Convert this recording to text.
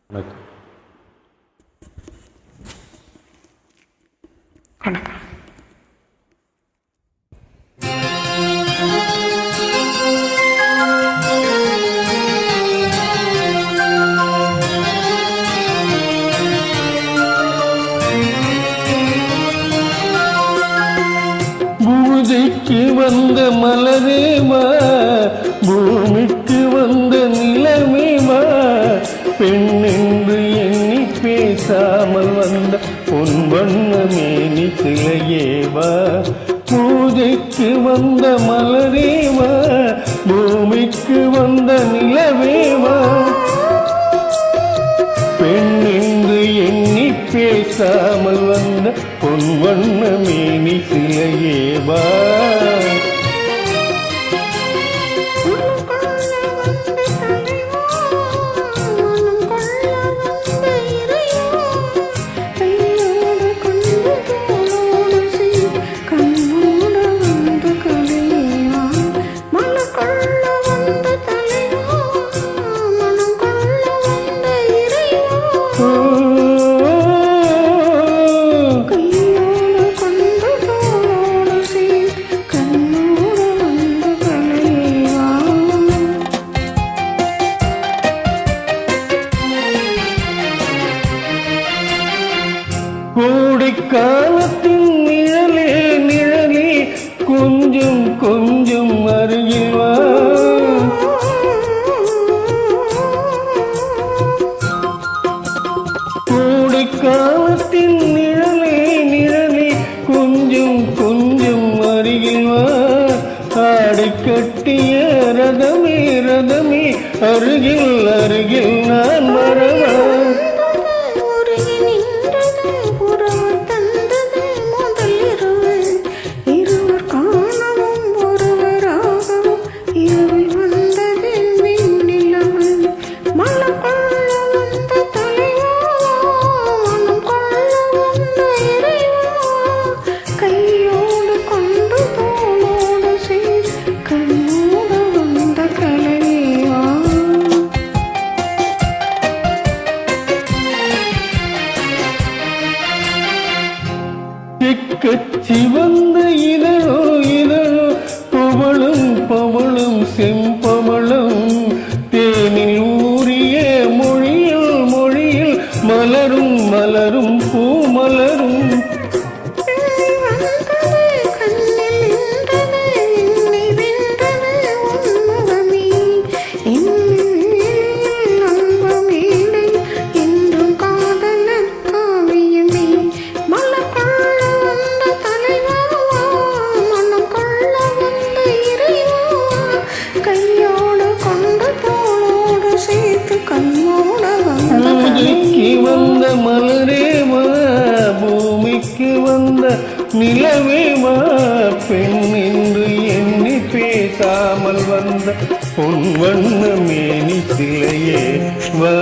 வணக்கம். வணக்கம். பூஜைக்கு வந்த மலரேமா, பூமிக்கு வந்த நிலமேமா, பெண் என்று எண்ணி பேசாமல் வந்த பொன் வண்ண மேனி சிலையேவா. பூஜைக்கு வந்த மலரேவா, பூமிக்கு வந்த நிலவேவா, பெண் என்று எண்ணி பேசாமல் வந்த பொன் வண்ண மேனி சிலையேவா. கோடைக்காலத்தின் நிழலே நிழலே கொஞ்சம் கொஞ்சம் அருகில் வா. கோடைக்காலத்தின் நிழலே நிழலே கொஞ்சம் கொஞ்சம் அருகில் வா. ஆடை கட்டிய ரதமே ரதமே அருகில் அருகில் நான் வரவா. சிவந்த இதழோ இதழோ பவளும் பவளும் செம்பவளும் தேனில் ஊறிய மொழியில் மொழியில் மலரும் மலரும் பூமலரும். பூஜைக்கு வந்த மலரேமா, பூமிக்கு வந்த நிலவேமா, பெண் என்று எண்ணி பேசாமல் வந்த பொன் வண்ண மேனி சிலையே வா.